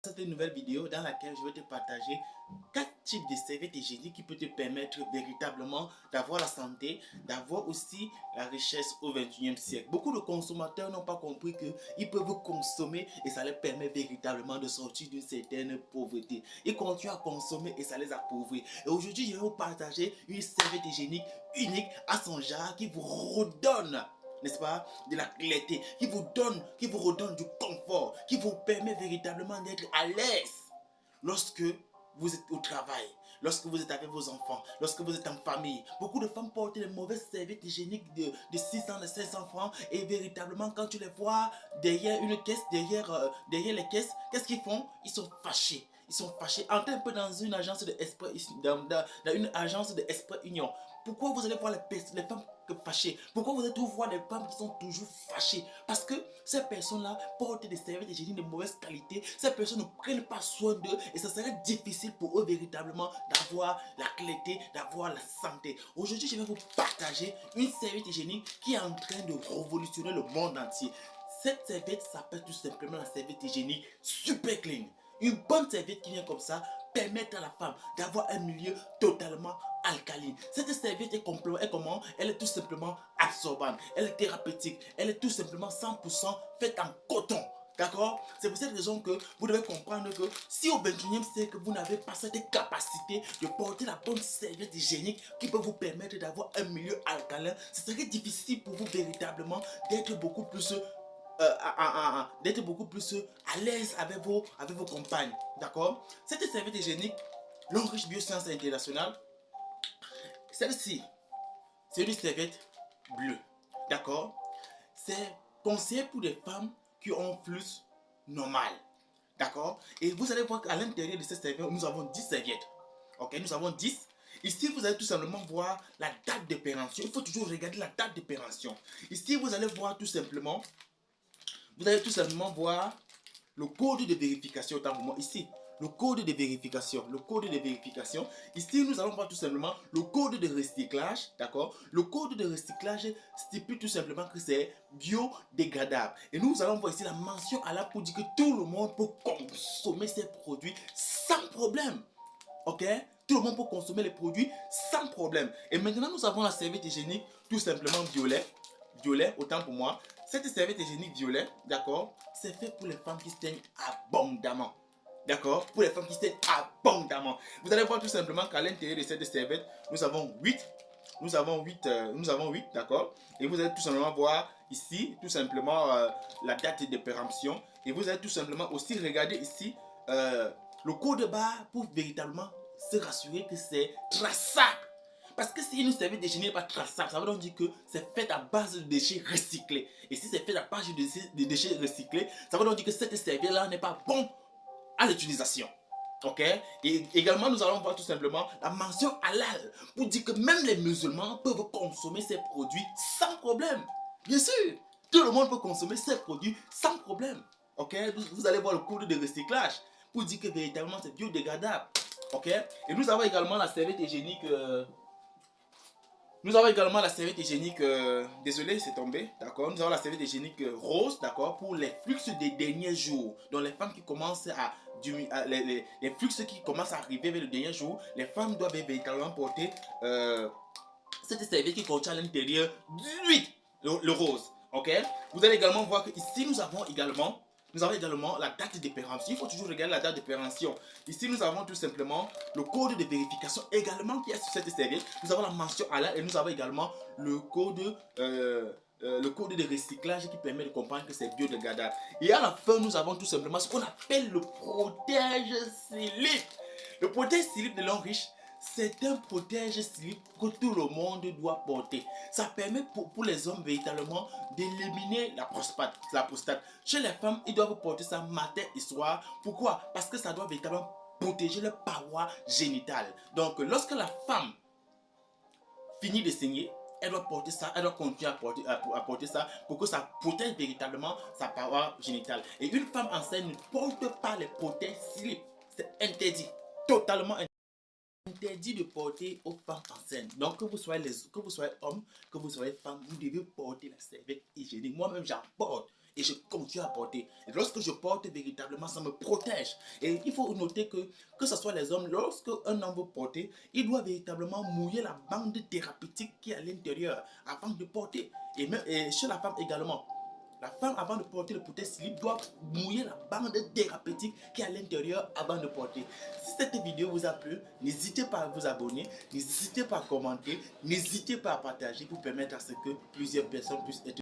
Cette nouvelle vidéo dans laquelle je vais te partager 4 types de serviettes hygiéniques qui peuvent te permettre véritablement d'avoir la santé, d'avoir aussi la richesse au 21e siècle. Beaucoup de consommateurs n'ont pas compris qu'ils peuvent consommer et ça leur permet véritablement de sortir d'une certaine pauvreté. Ils continuent à consommer et ça les appauvrit. Et aujourd'hui, je vais vous partager une serviette hygiénique unique à son genre qui vous redonne, n'est-ce pas, de la clarté, qui vous redonne du confort, qui vous permet véritablement d'être à l'aise lorsque vous êtes au travail, lorsque vous êtes avec vos enfants, lorsque vous êtes en famille. Beaucoup de femmes portent les mauvaises serviettes hygiéniques de 600, de 500 francs et véritablement quand tu les vois derrière une caisse, derrière les caisses, qu'est-ce qu'ils font? Ils sont fâchés. Ils sont fâchés. Entrez un peu dans une agence de dans une agence de Esprit Union. Pourquoi vous allez voir les femmes fâchées? Pourquoi vous allez toujours voir les femmes qui sont toujours fâchées? Parce que ces personnes-là portent des serviettes hygiéniques de mauvaise qualité. Ces personnes ne prennent pas soin d'eux et ça serait difficile pour eux véritablement d'avoir la clarté, d'avoir la santé. Aujourd'hui, je vais vous partager une serviette hygiénique qui est en train de révolutionner le monde entier. Cette serviette s'appelle tout simplement la serviette hygiénique Super Clean. Une bonne serviette qui vient comme ça permet à la femme d'avoir un milieu totalement alcaline. Cette serviette est comment? Elle est tout simplement absorbante, elle est thérapeutique, elle est tout simplement 100% faite en coton. D'accord? C'est pour cette raison que vous devez comprendre que si au 21e siècle vous n'avez pas cette capacité de porter la bonne serviette hygiénique qui peut vous permettre d'avoir un milieu alcalin, ce serait difficile pour vous véritablement d'être beaucoup plus à l'aise avec vos compagnes. D'accord? Cette serviette hygiénique, L'Enriche Biosciences Internationale, celle-ci, c'est une serviette bleue. D'accord? C'est conseillé pour des femmes qui ont un flux normal. D'accord? Et vous allez voir qu'à l'intérieur de cette serviette, nous avons 10 serviettes. Ok? Nous avons 10. Ici, vous allez tout simplement voir la date d'opération. Il faut toujours regarder la date d'opération. Ici, vous allez voir tout simplement, voir le code de vérification, autant pour moi, ici, le code de vérification, ici, nous allons voir tout simplement le code de recyclage, d'accord? Le code de recyclage stipule tout simplement que c'est biodégradable. Et nous allons voir ici la mention à la pour dire que tout le monde peut consommer ces produits sans problème, ok? Tout le monde peut consommer les produits sans problème. Et maintenant, nous avons la serviette hygiénique tout simplement violet, autant pour moi. Cette serviette hygiénique violet, d'accord, c'est fait pour les femmes qui saignent abondamment. D'accord? Pour les femmes qui saignent abondamment. Vous allez voir tout simplement qu'à l'intérieur de cette serviette, nous avons 8. Nous avons 8, d'accord? Et vous allez tout simplement voir ici, tout simplement, la date de péremption. Et vous allez tout simplement aussi regarder ici le code barre pour véritablement se rassurer que c'est traçable. Parce que si une serviette d'hygiène n'est pas traçable, ça veut donc dire que c'est fait à base de déchets recyclés. Et si c'est fait à base de déchets recyclés, ça veut donc dire que cette serviette-là n'est pas bon à l'utilisation. Ok? Et également, nous allons voir tout simplement la mention halal pour dire que même les musulmans peuvent consommer ces produits sans problème. Bien sûr, tout le monde peut consommer ces produits sans problème. Ok? Vous allez voir le code de recyclage pour dire que véritablement c'est biodégradable. Ok? Et nous avons également la serviette hygiénique. Désolé, c'est tombé, d'accord. Nous avons la serviette hygiénique rose, d'accord, pour les flux des derniers jours. Donc les femmes qui commencent les flux qui commencent à arriver vers le dernier jour, les femmes doivent véritablement porter cette serviette qui contient à l'intérieur d'huile, le rose, ok. Vous allez également voir que ici nous avons également la date de péremption. Il faut toujours regarder la date de péremption. Ici, nous avons tout simplement le code de vérification également qui est sur cette serviette. Nous avons la mention halal et nous avons également le code de recyclage qui permet de comprendre que c'est biodégradable. Et à la fin, nous avons tout simplement ce qu'on appelle le protège-slip. Le protège-slip de l'Enriche, c'est un protège-slip que tout le monde doit porter. Ça permet pour les hommes véritablement d'éliminer la prostate. Chez les femmes, ils doivent porter ça matin et soir. Pourquoi? Parce que ça doit véritablement protéger leur paroi génitale. Donc, lorsque la femme finit de saigner, elle doit porter ça, elle doit continuer à porter ça pour que ça protège véritablement sa paroi génitale. Et une femme enceinte ne porte pas les protège-slip. C'est interdit, totalement interdit de porter aux femmes enceintes. Donc que vous soyez homme, que vous soyez femme, vous devez porter la serviette hygiénique. Moi-même, j'en porte. et je continue à porter. Et lorsque je porte véritablement, ça me protège. Et il faut noter que ce soit les hommes, lorsque un homme veut porter, il doit véritablement mouiller la bande thérapeutique qui est à l'intérieur avant de porter. Et chez la femme également. La femme, avant de porter le protège slip, doit mouiller la bande thérapeutique qui est à l'intérieur avant de porter. Si cette vidéo vous a plu, n'hésitez pas à vous abonner, n'hésitez pas à commenter, n'hésitez pas à partager pour permettre à ce que plusieurs personnes puissent être